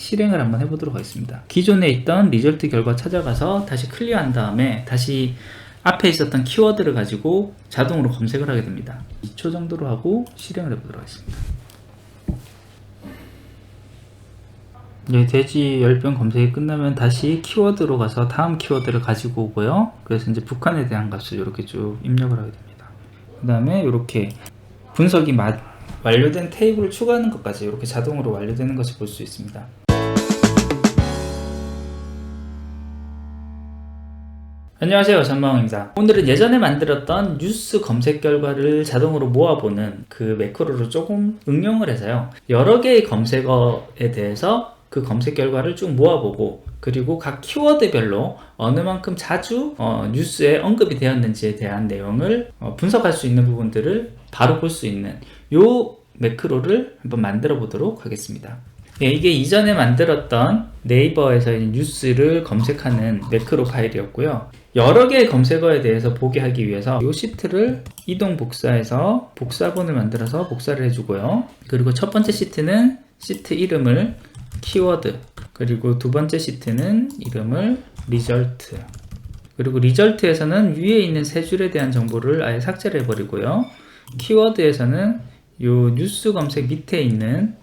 실행을 한번 해보도록 하겠습니다. 기존에 있던 리절트 결과 찾아가서 다시 클리어한 다음에 다시 앞에 있었던 키워드를 가지고 자동으로 검색을 하게 됩니다. 2초 정도로 하고 실행을 해보도록 하겠습니다. 네, 돼지 열병 검색이 끝나면 다시 키워드로 가서 다음 키워드를 가지고 오고요. 그래서 이제 북한에 대한 값을 이렇게 쭉 입력을 하게 됩니다. 그 다음에 이렇게 분석이 완료된 테이블을 추가하는 것까지 이렇게 자동으로 완료되는 것을 볼 수 있습니다. 안녕하세요, 전망입니다. 오늘은 예전에 만들었던 뉴스 검색 결과를 자동으로 모아보는 그 매크로를 조금 응용을 해서요, 여러 개의 검색어에 대해서 그 검색 결과를 쭉 모아보고, 그리고 각 키워드별로 어느 만큼 자주 뉴스에 언급이 되었는지에 대한 내용을 분석할 수 있는 부분들을 바로 볼 수 있는 요 매크로를 한번 만들어 보도록 하겠습니다. 예, 이게 이전에 만들었던 네이버에서 뉴스를 검색하는 매크로 파일이었고요. 여러 개의 검색어에 대해서 보게 하기 위해서 이 시트를 이동 복사해서 복사본을 만들어서 복사를 해주고요. 그리고 첫 번째 시트는 시트 이름을 키워드, 그리고 두 번째 시트는 이름을 리절트, 그리고 리절트에서는 위에 있는 세 줄에 대한 정보를 아예 삭제를 해버리고요. 키워드에서는 이 뉴스 검색 밑에 있는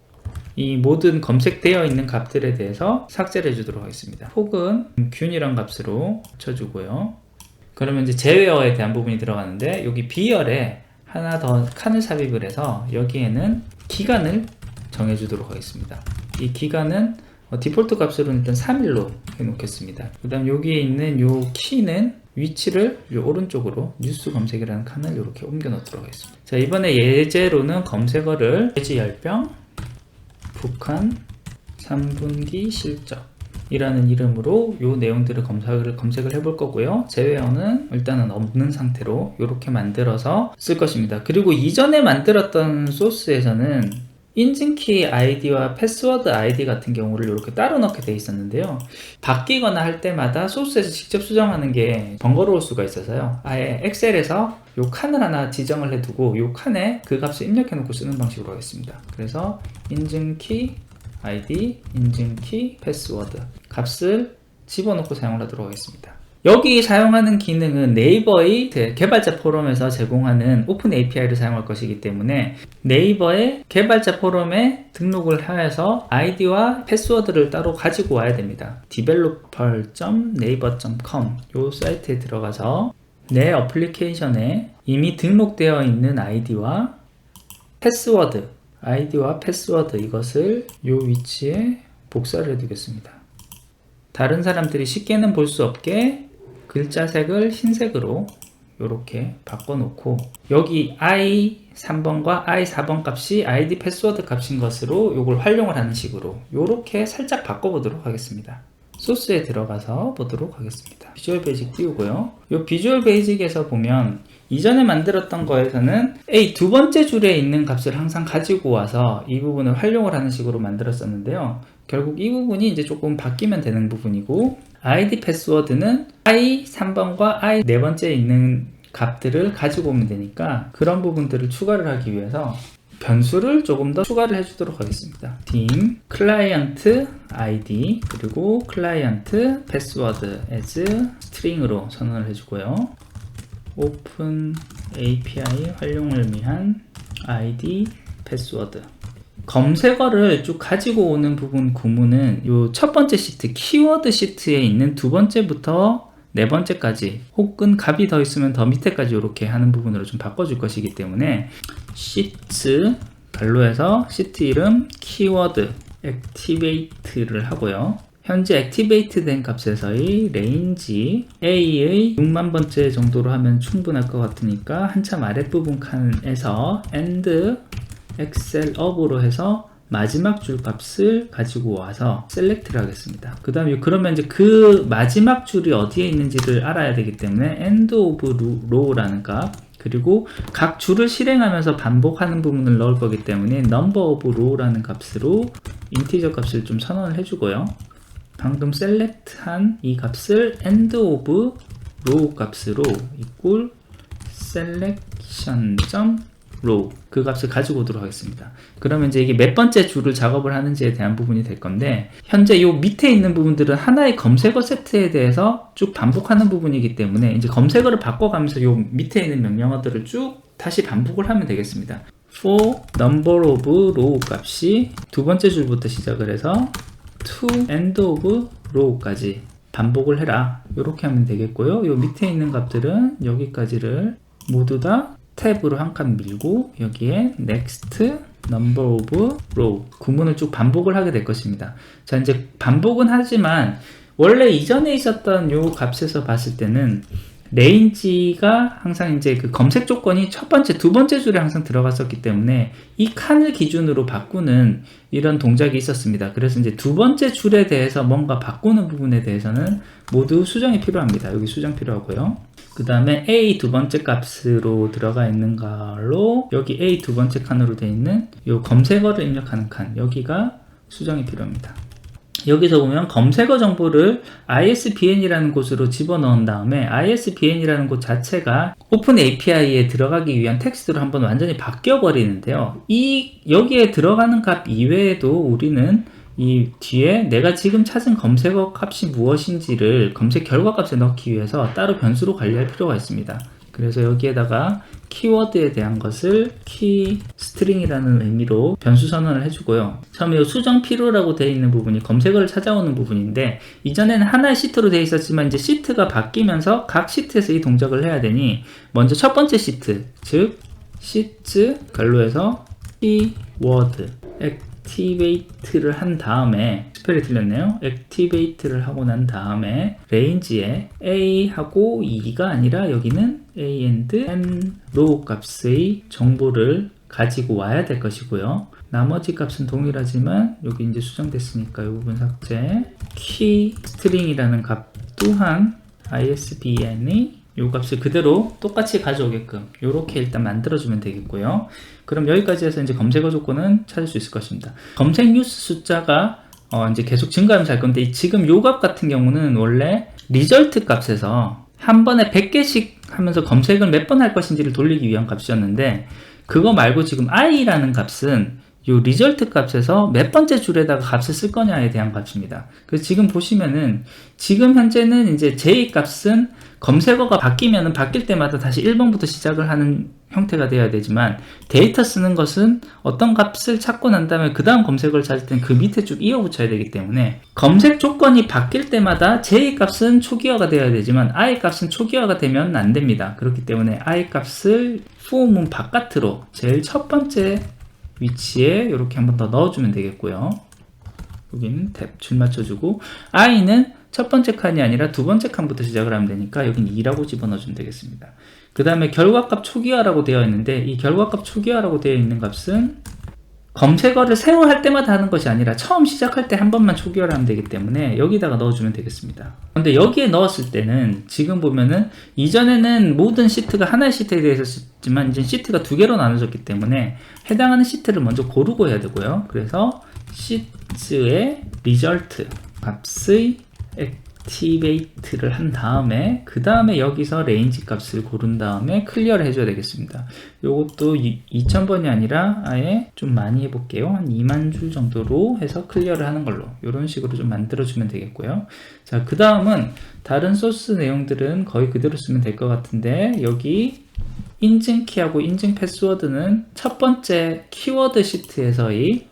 이 모든 검색되어 있는 값들에 대해서 삭제를 해주도록 하겠습니다. 혹은 균이란 값으로 쳐주고요. 그러면 이제 제외어에 대한 부분이 들어가는데, 여기 B열에 하나 더 칸을 삽입을 해서 여기에는 기간을 정해주도록 하겠습니다. 이 기간은 디폴트 값으로는 일단 3일로 해놓겠습니다. 그 다음 여기에 있는 요 키는 위치를 요 오른쪽으로 뉴스 검색이라는 칸을 이렇게 옮겨 놓도록 하겠습니다. 자, 이번에 예제로는 검색어를 돼지 열병 북한 3분기 실적 이라는 이름으로 요 내용들을 검색을 해볼 거고요. 제외어는 일단은 없는 상태로 이렇게 만들어서 쓸 것입니다. 그리고 이전에 만들었던 소스에서는 인증키 아이디와 패스워드 아이디 같은 경우를 이렇게 따로 넣게 돼 있었는데요, 바뀌거나 할 때마다 소스에서 직접 수정하는 게 번거로울 수가 있어서요, 아예 엑셀에서 요 칸을 하나 지정을 해두고 요 칸에 그 값을 입력해 놓고 쓰는 방식으로 하겠습니다. 그래서 인증키 아이디, 인증키, 패스워드 값을 집어넣고 사용을 하도록 하겠습니다. 여기 사용하는 기능은 네이버의 개발자 포럼에서 제공하는 오픈 API를 사용할 것이기 때문에 네이버의 개발자 포럼에 등록을 해서 아이디와 패스워드를 따로 가지고 와야 됩니다. developer.naver.com 이 사이트에 들어가서 내 어플리케이션에 이미 등록되어 있는 아이디와 패스워드, 이것을 이 위치에 복사를 해두겠습니다. 다른 사람들이 쉽게는 볼 수 없게 글자색을 흰색으로 이렇게 바꿔놓고, 여기 i3번과 i4번 값이 id 패스워드 값인 것으로 이걸 활용을 하는 식으로 이렇게 살짝 바꿔보도록 하겠습니다. 소스에 들어가서 보도록 하겠습니다. 비주얼 베이직 띄우고요. 이 비주얼 베이직에서 보면 이전에 만들었던 거에서는 A 두 번째 줄에 있는 값을 항상 가지고 와서 이 부분을 활용을 하는 식으로 만들었었는데요. 결국 이 부분이 이제 조금 바뀌면 되는 부분이고, id 패스워드는 i 3번과 i 네 번째에 있는 값들을 가지고 오면 되니까 그런 부분들을 추가를 하기 위해서 변수를 조금 더 추가를 해주도록 하겠습니다. dim 클라이언트 id 그리고 클라이언트 패스워드 as string으로 선언을 해주고요. 오픈 API 활용을 위한 id 패스워드, 검색어를 쭉 가지고 오는 부분 구문은 요 첫 번째 시트 키워드 시트에 있는 두 번째부터 네 번째까지, 혹은 값이 더 있으면 더 밑에까지 이렇게 하는 부분으로 좀 바꿔줄 것이기 때문에 시트 별로에서 시트 이름 키워드 액티베이트를 하고요. 현재 액티베이트 된 값에서의 레인지 A의 6만 번째 정도로 하면 충분할 것 같으니까 한참 아랫부분 칸에서 and 엑셀 업으로 해서 마지막 줄 값을 가지고 와서 셀렉트를 하겠습니다. 그 다음에 그러면 이제 그 마지막 줄이 어디에 있는지를 알아야 되기 때문에 end of row라는 값, 그리고 각 줄을 실행하면서 반복하는 부분을 넣을 거기 때문에 number of row라는 값으로 인티저 값을 좀 선언을 해주고요. 방금 셀렉트한 이 값을 end of row 값으로 equal selection row 그 값을 가지고 오도록 하겠습니다. 그러면 이제 이게 몇 번째 줄을 작업을 하는지에 대한 부분이 될 건데, 현재 요 밑에 있는 부분들은 하나의 검색어 세트에 대해서 쭉 반복하는 부분이기 때문에 이제 검색어를 바꿔가면서 요 밑에 있는 명령어들을 쭉 다시 반복을 하면 되겠습니다. for number of row 값이 두 번째 줄부터 시작을 해서 to end of row까지 반복을 해라, 이렇게 하면 되겠고요. 요 밑에 있는 값들은 여기까지를 모두 다 탭으로 한 칸 밀고 여기에 next number of row 구문을 쭉 반복을 하게 될 것입니다. 자, 이제 반복은 하지만 원래 이전에 있었던 요 값에서 봤을 때는 레인지가 항상 이제 그 검색 조건이 첫 번째, 두 번째 줄에 항상 들어갔었기 때문에 이 칸을 기준으로 바꾸는 이런 동작이 있었습니다. 그래서 이제 두 번째 줄에 대해서 뭔가 바꾸는 부분에 대해서는 모두 수정이 필요합니다. 여기 수정 필요하고요. 그 다음에 A 두 번째 값으로 들어가 있는 걸로 여기 A 두 번째 칸으로 되어 있는 요 검색어를 입력하는 칸, 여기가 수정이 필요합니다. 여기서 보면 검색어 정보를 ISBN이라는 곳으로 집어넣은 다음에 ISBN이라는 곳 자체가 오픈 API에 들어가기 위한 텍스트로 한번 완전히 바뀌어 버리는데요. 여기에 들어가는 값 이외에도 우리는 이 뒤에 내가 지금 찾은 검색어 값이 무엇인지를 검색 결과 값에 넣기 위해서 따로 변수로 관리할 필요가 있습니다. 그래서 여기에다가 키워드에 대한 것을 키 스트링이라는 의미로 변수 선언을 해주고요. 처음에 수정 필요라고 되어 있는 부분이 검색어를 찾아오는 부분인데, 이전에는 하나의 시트로 되어 있었지만 이제 시트가 바뀌면서 각 시트에서 이 동작을 해야 되니 먼저 첫 번째 시트, 즉 시트 갈로에서 키워드 액티베이트를 한 다음에, 스펠이 틀렸네요. 액티베이트를 하고 난 다음에 레인지에 A하고 2가 아니라 여기는 A and N row 값의 정보를 가지고 와야 될 것이고요. 나머지 값은 동일하지만 여기 이제 수정됐으니까 이 부분 삭제. 키 스트링이라는 값 또한 ISBN의 이 값을 그대로 똑같이 가져오게끔 이렇게 일단 만들어주면 되겠고요. 그럼 여기까지 해서 이제 검색어 조건은 찾을 수 있을 것입니다. 검색 뉴스 숫자가 이제 계속 증가하면서 할 건데, 지금 요 값 같은 경우는 원래 리절트 값에서 한 번에 100개씩 하면서 검색을 몇 번 할 것인지를 돌리기 위한 값이었는데, 그거 말고 지금 i라는 값은 요 리절트 값에서 몇 번째 줄에다가 값을 쓸 거냐에 대한 값입니다. 그래서 지금 보시면은 지금 현재는 이제 j 값은 검색어가 바뀌면은 바뀔 때마다 다시 1번부터 시작을 하는 형태가 되어야 되지만, 데이터 쓰는 것은 어떤 값을 찾고 난 다음에 그 다음 검색어를 찾을 때는 그 밑에 쭉 이어 붙여야 되기 때문에 검색 조건이 바뀔 때마다 j 값은 초기화가 되어야 되지만 i 값은 초기화가 되면 안 됩니다. 그렇기 때문에 i 값을 for 문 바깥으로 제일 첫 번째 위치에 이렇게 한번 더 넣어주면 되겠고요. 여기는 탭 줄 맞춰주고, i는 첫 번째 칸이 아니라 두 번째 칸부터 시작을 하면 되니까 여기는 2라고 집어넣어주면 되겠습니다. 그 다음에 결과값 초기화라고 되어 있는데, 이 결과값 초기화라고 되어 있는 값은 검색어를 새로 할 때마다 하는 것이 아니라 처음 시작할 때 한 번만 초기화를 하면 되기 때문에 여기다가 넣어주면 되겠습니다. 근데 여기에 넣었을 때는 지금 보면은 이전에는 모든 시트가 하나의 시트에 대해서 썼지만 이제 시트가 두 개로 나눠졌기 때문에 해당하는 시트를 먼저 고르고 해야 되고요. 그래서 시트의 리절트 값의 액티베이트를 한 다음에 그 다음에 여기서 레인지 값을 고른 다음에 클리어를 해줘야 되겠습니다. 요것도 2000번이 아니라 아예 좀 많이 해볼게요. 한 2만 줄 정도로 해서 클리어를 하는 걸로 이런 식으로 좀 만들어주면 되겠고요. 자, 그 다음은 다른 소스 내용들은 거의 그대로 쓰면 될 것 같은데, 여기 인증키하고 인증 패스워드는 첫 번째 키워드 시트에서의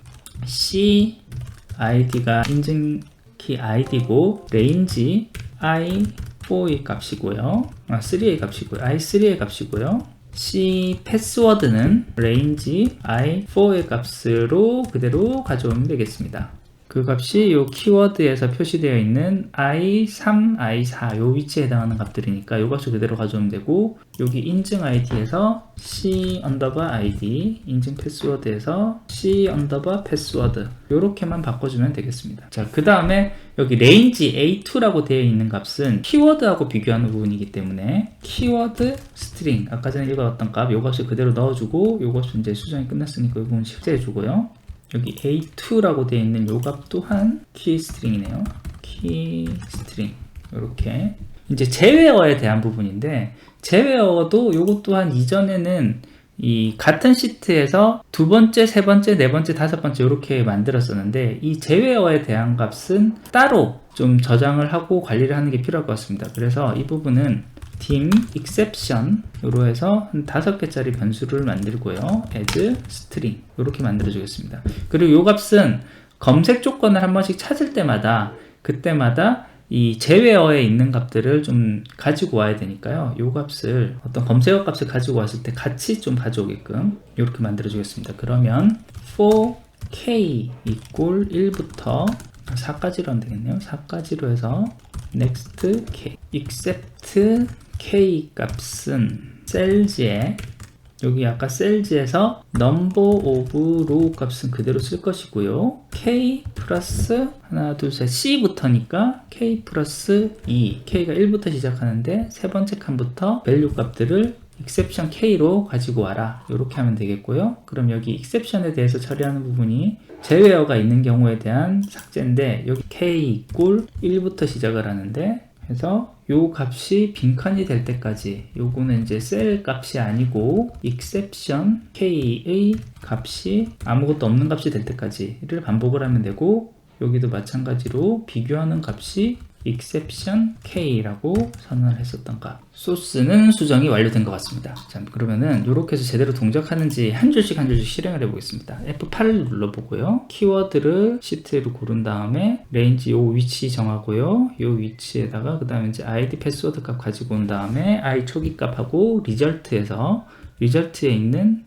CID가 인증키 ID고 레인지 i4의 값이고요. 3의 값이고요. i3의 값이고요. C 패스워드는 range i4의 값으로 그대로 가져오면 되겠습니다. 그 값이 이 키워드에서 표시되어 있는 i3, i4 요 위치에 해당하는 값들이니까 이 값을 그대로 가져오면 되고, 여기 인증 id에서 c id, 인증 패스워드에서 c 패스워드 요렇게만 바꿔주면 되겠습니다. 자, 그 다음에 여기 range a2라고 되어 있는 값은 키워드하고 비교하는 부분이기 때문에 키워드 스트링, 아까 전에 읽어봤던 값, 요 값을 그대로 넣어주고, 요 값은 이제 수정이 끝났으니까 이 부분 실제해주고요. 여기 a2라고 되어 있는 요 값 또한 키 스트링이네요. 키 스트링 이렇게 이제 제외어에 대한 부분인데, 제외어도 요것 또한 이전에는 이 같은 시트에서 두 번째, 세 번째, 네 번째, 다섯 번째 이렇게 만들었었는데 이 제외어에 대한 값은 따로 좀 저장을 하고 관리를 하는 게 필요할 것 같습니다. 그래서 이 부분은 dim exception으로 해서 한 5개짜리 변수를 만들고요. as string 이렇게 만들어 주겠습니다. 그리고 이 값은 검색 조건을 한 번씩 찾을 때마다 그때마다 이 제외어에 있는 값들을 좀 가지고 와야 되니까요. 이 값을 어떤 검색어 값을 가지고 왔을 때 같이 좀 가져오게끔 이렇게 만들어 주겠습니다. 그러면 for k equal 1부터 4까지로 하면 되겠네요. 4까지로 해서 next k except k 값은 셀즈에 여기 아까 셀즈에서 number of row 값은 그대로 쓸 것이고요. k 플러스 하나 둘 셋 c부터니까 k 플러스 2 k가 1부터 시작하는데 세 번째 칸부터 value 값들을 exception k로 가지고 와라 이렇게 하면 되겠고요. 그럼 여기 exception에 대해서 처리하는 부분이 제외어가 있는 경우에 대한 삭제인데 여기 k equal 1부터 시작을 하는데 그래서 요 값이 빈칸이 될 때까지 요거는 이제 셀 값이 아니고 exception k의 값이 아무것도 없는 값이 될 때까지를 반복을 하면 되고 여기도 마찬가지로 비교하는 값이 exception k라고 선언을 했었던 값. 소스는 수정이 완료된 것 같습니다. 자, 그러면은 이렇게 해서 제대로 동작하는지 한 줄씩 한 줄씩 실행을 해보겠습니다. F8을 눌러보고요. 키워드를 시트로 고른 다음에 레인지 요 위치 정하고요. 요 위치에다가 그 다음에 이제 id 패스워드 값 가지고 온 다음에 i 초기 값하고 리절트에서 리절트에 있는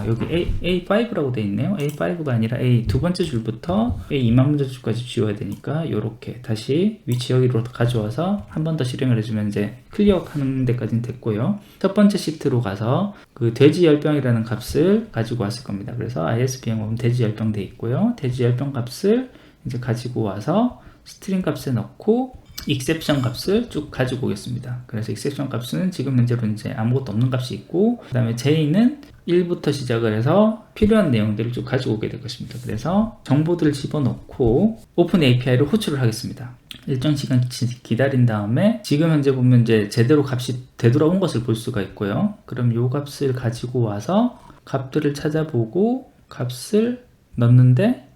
여기 A5라고 되어 있네요. A5가 아니라 A 두 번째 줄부터 A 2만 문제 줄까지 지워야 되니까 이렇게 다시 위치 여기로 가져와서 한 번 더 실행을 해주면 이제 클리어하는 데까지는 됐고요. 첫 번째 시트로 가서 그 돼지 열병이라는 값을 가지고 왔을 겁니다. 그래서 ISBN 보면 돼지 열병 돼 있고요. 돼지 열병 값을 이제 가지고 와서 스트링 값에 넣고 exception 값을 쭉 가지고 오겠습니다. 그래서 exception 값은 지금 현재로 이제 아무것도 없는 값이 있고 그 다음에 j는 1부터 시작을 해서 필요한 내용들을 쭉 가지고 오게 될 것입니다. 그래서 정보들을 집어넣고 오픈 API를 호출을 하겠습니다. 일정 시간 기다린 다음에 지금 현재 보면 이제 제대로 값이 되돌아온 것을 볼 수가 있고요. 그럼 이 값을 가지고 와서 값들을 찾아보고 값을 넣는데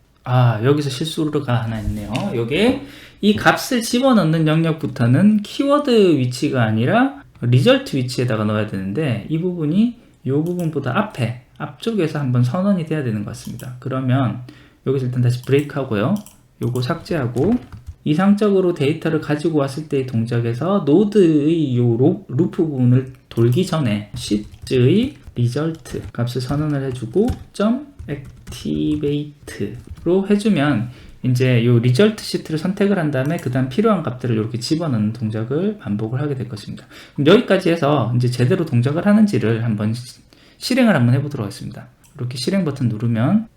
여기서 실수가 하나 있네요. 여기 이 값을 집어넣는 영역부터는 키워드 위치가 아니라 리절트 위치에다가 넣어야 되는데 이 부분이 이 부분보다 앞쪽에서 한번 선언이 돼야 되는 것 같습니다. 그러면 여기서 일단 다시 브레이크 하고요. 요거 삭제하고 이상적으로 데이터를 가지고 왔을 때의 동작에서 노드의 요 루프 부분을 돌기 전에 시트의 리절트 값을 선언을 해주고 activate로 해주면 이제 요 리절트 시트를 선택을 한 다음에 그 다음 필요한 값들을 이렇게 집어넣는 동작을 반복을 하게 될 것입니다. 여기까지 해서 이제 제대로 동작을 하는지를 한번 실행을 한번 해보도록 하겠습니다. 이렇게 실행 버튼 누르면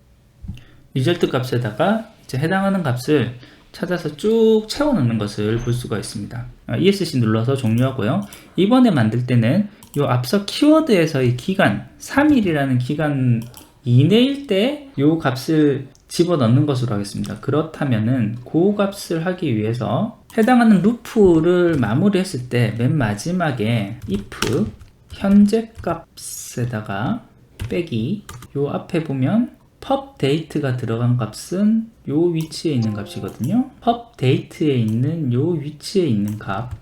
리절트 값에다가 이제 해당하는 값을 찾아서 쭉 채워넣는 것을 볼 수가 있습니다. ESC 눌러서 종료하고요. 이번에 만들 때는 요 앞서 키워드에서의 기간 3일이라는 기간 이내일 때 요 값을 집어넣는 것으로 하겠습니다. 그렇다면은 그 값을 하기 위해서 해당하는 루프를 마무리했을 때 맨 마지막에 if 현재 값에다가 빼기 요 앞에 보면 pub date가 들어간 값은 요 위치에 있는 값이거든요. pub date에 있는 요 위치에 있는 값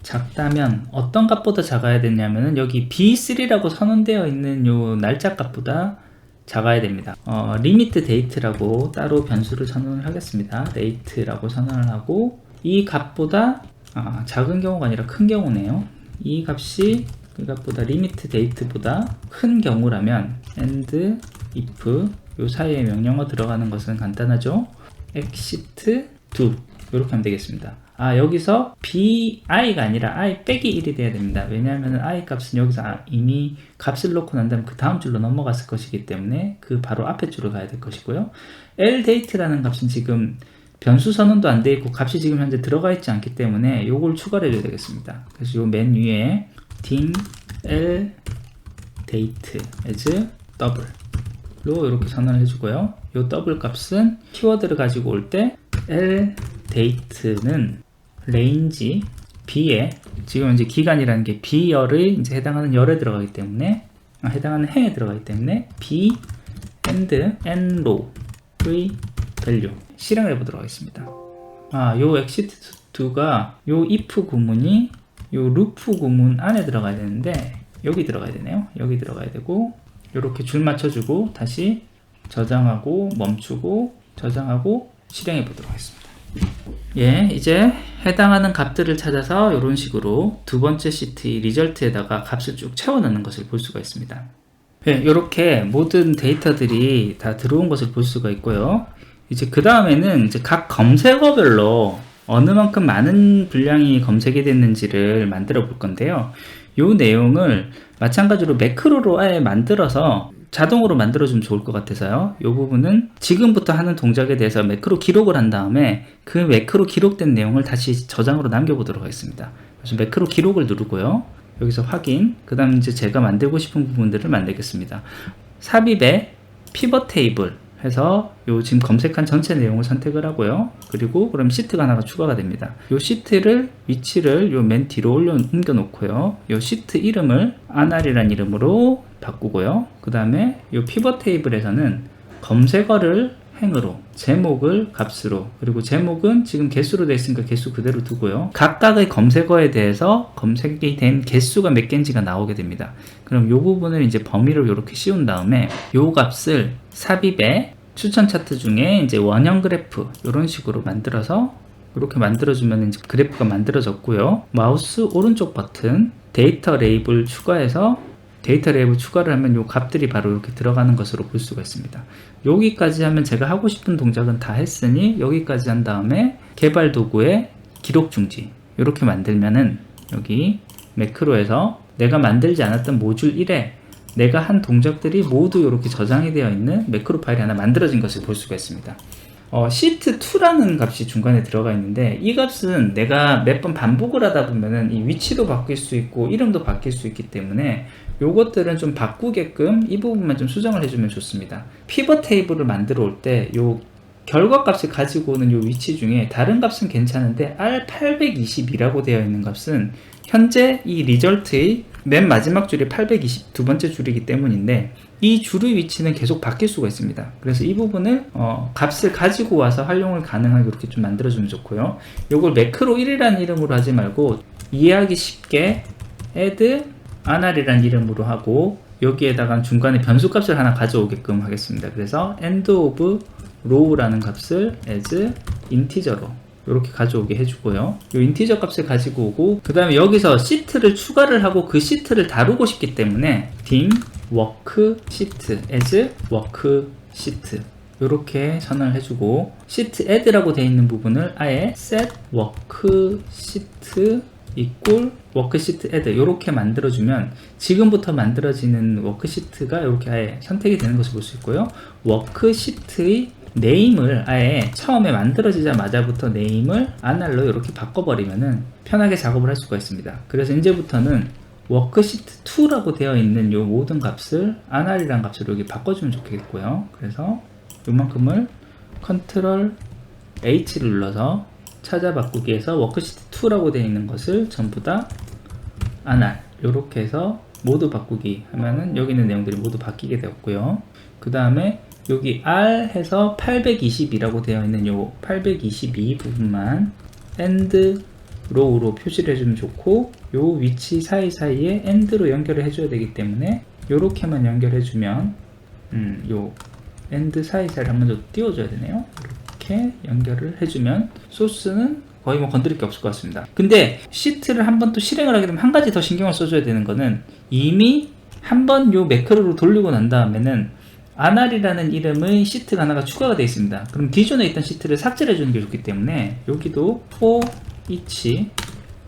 작다면 어떤 값보다 작아야 되냐면은 여기 B3라고 선언되어 있는 요 날짜 값보다 작아야 됩니다. limit date라고 따로 변수를 선언을 하겠습니다. date라고 선언을 하고 이 값보다 작은 경우가 아니라 큰 경우네요. 이 값이 그 값보다 limit date보다 큰 경우라면 and if 요 사이에 명령어 들어가는 것은 간단하죠. exit to 이렇게 하면 되겠습니다. 여기서 bi가 아니라 i 빼기 1이 돼야 됩니다. 왜냐하면 i 값은 여기서 이미 값을 넣고 난 다음에 그 다음 줄로 넘어갔을 것이기 때문에 그 바로 앞에 줄로 가야 될 것이고요. ldate라는 값은 지금 변수 선언도 안 돼 있고 값이 지금 현재 들어가 있지 않기 때문에 요걸 추가를 해줘야 되겠습니다. 그래서 요 맨 위에 dim ldate as double 로 이렇게 선언을 해주고요. 요 더블 값은 키워드를 가지고 올 때 ldate는 range b에 지금 이제 기간이라는 게 b열에 이제 해당하는 열에 들어가기 때문에 해당하는 행에 들어가기 때문에 b and n row의 value 실행을 해보도록 하겠습니다. 요 exit2가 요 if 구문이 요 loop 구문 안에 들어가야 되는데 여기 들어가야 되네요. 여기 들어가야 되고 이렇게 줄 맞춰주고 다시 저장하고 멈추고 저장하고 실행해 보도록 하겠습니다. 예, 이제 해당하는 값들을 찾아서 이런 식으로 두 번째 시트의 리절트에다가 값을 쭉 채워 넣는 것을 볼 수가 있습니다. 예, 이렇게 모든 데이터들이 다 들어온 것을 볼 수가 있고요. 이제 그 다음에는 이제 각 검색어별로 어느 만큼 많은 분량이 검색이 됐는지를 만들어 볼 건데요. 이 내용을 마찬가지로 매크로로 아예 만들어서 자동으로 만들어주면 좋을 것 같아서요. 이 부분은 지금부터 하는 동작에 대해서 매크로 기록을 한 다음에 그 매크로 기록된 내용을 다시 저장으로 남겨보도록 하겠습니다. 그래서 매크로 기록을 누르고요. 여기서 확인, 그 다음 이제 제가 만들고 싶은 부분들을 만들겠습니다. 삽입에 피벗 테이블 해서 요 지금 검색한 전체 내용을 선택을 하고요. 그리고 그럼 시트가 하나가 추가가 됩니다. 요 시트를 위치를 요 맨 뒤로 옮겨 놓고요. 요 시트 이름을 아날이라는 이름으로 바꾸고요. 그 다음에 요 피벗 테이블에서는 검색어를 행으로, 제목을 값으로, 그리고 제목은 지금 개수로 되어 있으니까 개수 그대로 두고요. 각각의 검색어에 대해서 검색이 된 개수가 몇 개인지가 나오게 됩니다. 그럼 요 부분을 이제 범위를 이렇게 씌운 다음에 요 값을 삽입에 추천 차트 중에 이제 원형 그래프 이런 식으로 만들어서 이렇게 만들어주면 이제 그래프가 만들어졌고요. 마우스 오른쪽 버튼 데이터 레이블 추가해서 데이터 레이블 추가를 하면 요 값들이 바로 이렇게 들어가는 것으로 볼 수가 있습니다. 여기까지 하면 제가 하고 싶은 동작은 다 했으니 여기까지 한 다음에 개발 도구에 기록 중지 이렇게 만들면은 여기 매크로에서 내가 만들지 않았던 모듈 1에 내가 한 동작들이 모두 이렇게 저장이 되어 있는 매크로 파일이 하나 만들어진 것을 볼 수가 있습니다. sheet2라는 값이 중간에 들어가 있는데 이 값은 내가 몇 번 반복을 하다 보면은 이 위치도 바뀔 수 있고 이름도 바뀔 수 있기 때문에 요것들은 좀 바꾸게끔 이 부분만 좀 수정을 해주면 좋습니다. 피벗 테이블을 만들어 올 때 요 결과 값을 가지고 오는 요 위치 중에 다른 값은 괜찮은데 R822라고 되어 있는 값은 현재 이 리절트의 맨 마지막 줄이 820 두 번째 줄이기 때문인데 이 줄의 위치는 계속 바뀔 수가 있습니다. 그래서 이 부분을 값을 가지고 와서 활용을 가능하게 이렇게 좀 만들어주면 좋고요. 요걸 매크로 1이라는 이름으로 하지 말고 이해하기 쉽게 add 아날이라는 이름으로 하고 여기에다가 중간에 변수값을 하나 가져오게끔 하겠습니다. 그래서 end of row라는 값을 as 인티저로 이렇게 가져오게 해주고요. 이 인티저 값을 가지고 오고 그 다음에 여기서 시트를 추가를 하고 그 시트를 다루고 싶기 때문에 dim worksheet as worksheet 이렇게 선언을 해주고 sheet add라고 되어 있는 부분을 아예 set worksheet equal worksheet add 이렇게 만들어주면 지금부터 만들어지는 워크시트가 이렇게 아예 선택이 되는 것을 볼 수 있고요. 워크시트의 네임을 아예 처음에 만들어지자마자부터 네임을 아날로 이렇게 바꿔버리면은 편하게 작업을 할 수가 있습니다. 그래서 이제부터는 워크시트 2라고 되어 있는 이 모든 값을 아날이라는 값으로 여기 바꿔주면 좋겠고요. 그래서 이만큼을 컨트롤 H를 눌러서 찾아 바꾸기에서 워크시트 2라고 되어 있는 것을 전부 다 아날 이렇게 해서 모두 바꾸기 하면은 여기 있는 내용들이 모두 바뀌게 되었고요. 그 다음에 여기 R 해서 820이라고 되어 있는 요 822 부분만 end row로 표시를 해주면 좋고 요 위치 사이사이에 end로 연결을 해줘야 되기 때문에 요렇게만 연결해주면 요 end 사이사이를 한 번 더 띄워줘야 되네요. 이렇게 연결을 해주면 소스는 거의 뭐 건드릴 게 없을 것 같습니다. 근데 시트를 한 번 또 실행을 하게 되면 한 가지 더 신경을 써줘야 되는 거는 이미 한 번 요 매크로로 돌리고 난 다음에는 아날이라는 이름의 시트가 하나가 추가가 되어 있습니다. 그럼 기존에 있던 시트를 삭제를 해주는 게 좋기 때문에 여기도 for each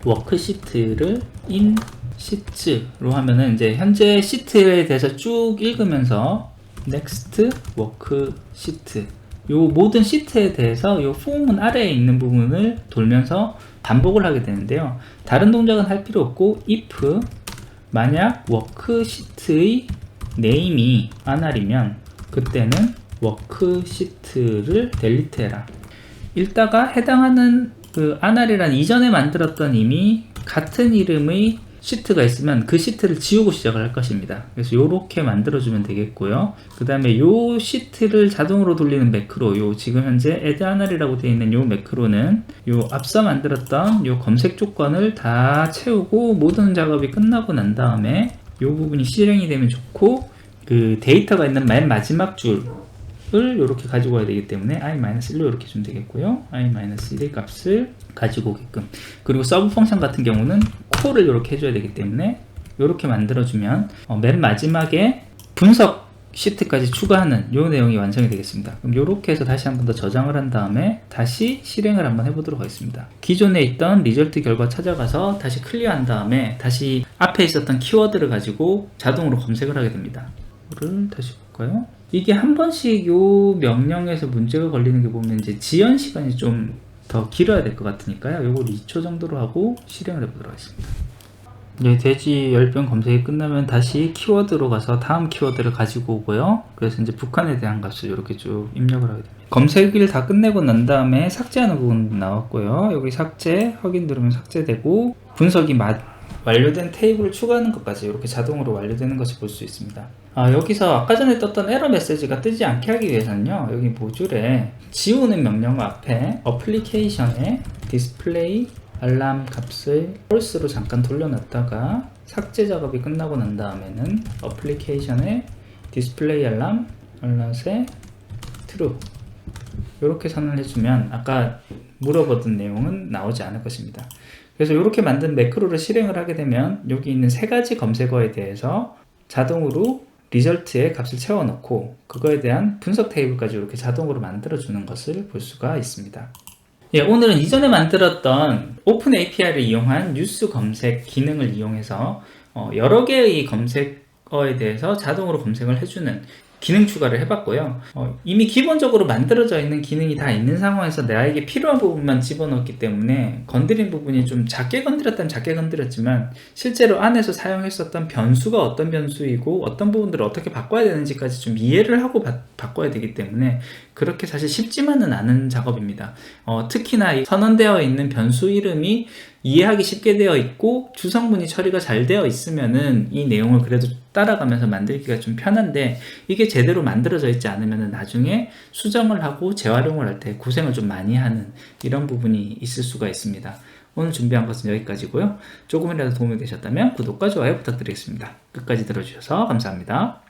워크시트를 in sheets로 하면은 이제 현재 시트에 대해서 쭉 읽으면서 next worksheet 요 모든 시트에 대해서 요 폼은 아래에 있는 부분을 돌면서 반복을 하게 되는데요. 다른 동작은 할 필요 없고 if 만약 워크시트의 네임이 아날이면 그때는 워크시트를 델리트 해라. 읽다가 해당하는 그 아날이란 이전에 만들었던 이미 같은 이름의 시트가 있으면 그 시트를 지우고 시작을 할 것입니다. 그래서 이렇게 만들어주면 되겠고요. 그 다음에 요 시트를 자동으로 돌리는 매크로, 요 지금 현재 add 하늘이라고 되어 있는 요 매크로는 요 앞서 만들었던 요 검색 조건을 다 채우고 모든 작업이 끝나고 난 다음에 요 부분이 실행이 되면 좋고, 그 데이터가 있는 맨 마지막 줄을 이렇게 가지고 와야 되기 때문에 i-1로 이렇게 주면 되겠고요. i-1의 값을 가지고 오게끔, 그리고 서브 펑션 같은 경우는 콜을 이렇게 해줘야 되기 때문에 이렇게 만들어주면 맨 마지막에 분석 시트까지 추가하는 요 내용이 완성이 되겠습니다. 그럼 이렇게 해서 다시 한번 더 저장을 한 다음에 다시 실행을 한번 해보도록 하겠습니다. 기존에 있던 리절트 결과 찾아가서 다시 클리어한 다음에 다시 앞에 있었던 키워드를 가지고 자동으로 검색을 하게 됩니다. 이거를 다시 볼까요? 이게 한 번씩 요 명령에서 문제가 걸리는 게 보면 이제 지연 시간이 좀 더 길어야 될 것 같으니까요. 요걸 2초 정도로 하고 실행을 해보도록 하겠습니다. 네, 돼지 열병 검색이 끝나면 다시 키워드로 가서 다음 키워드를 가지고 오고요. 그래서 이제 북한에 대한 값을 이렇게 쭉 입력을 하게 됩니다. 검색을 다 끝내고 난 다음에 삭제하는 부분 나왔고요. 여기 삭제, 확인 누르면 삭제되고, 분석이 완료된 테이블을 추가하는 것까지 이렇게 자동으로 완료되는 것을 볼 수 있습니다. 여기서 아까 전에 떴던 에러 메시지가 뜨지 않게 하기 위해서는요, 여기 모듈에 지우는 명령 앞에 어플리케이션에 디스플레이 알람 값을 false로 잠깐 돌려놨다가 삭제 작업이 끝나고 난 다음에는 어플리케이션에 디스플레이 알람 알람에 true 이렇게 선언을 해주면 아까 물어보던 내용은 나오지 않을 것입니다. 그래서 이렇게 만든 매크로를 실행을 하게 되면 여기 있는 세 가지 검색어에 대해서 자동으로 리절트에 값을 채워넣고 그거에 대한 분석 테이블까지 이렇게 자동으로 만들어주는 것을 볼 수가 있습니다. 예, 오늘은 이전에 만들었던 오픈 API를 이용한 뉴스 검색 기능을 이용해서 여러 개의 검색어에 대해서 자동으로 검색을 해주는 기능 추가를 해봤고요. 이미 기본적으로 만들어져 있는 기능이 다 있는 상황에서 나에게 필요한 부분만 집어넣었기 때문에 건드린 부분이 좀 작게 건드렸다면 작게 건드렸지만 실제로 안에서 사용했었던 변수가 어떤 변수이고 어떤 부분들을 어떻게 바꿔야 되는지까지 좀 이해를 하고 바꿔야 되기 때문에 그렇게 사실 쉽지만은 않은 작업입니다. 특히나 이 선언되어 있는 변수 이름이 이해하기 쉽게 되어 있고 주성문이 처리가 잘 되어 있으면은 이 내용을 그래도 따라가면서 만들기가 좀 편한데, 이게 제대로 만들어져 있지 않으면 나중에 수정을 하고 재활용을 할 때 고생을 좀 많이 하는 이런 부분이 있을 수가 있습니다. 오늘 준비한 것은 여기까지고요. 조금이라도 도움이 되셨다면 구독과 좋아요 부탁드리겠습니다. 끝까지 들어주셔서 감사합니다.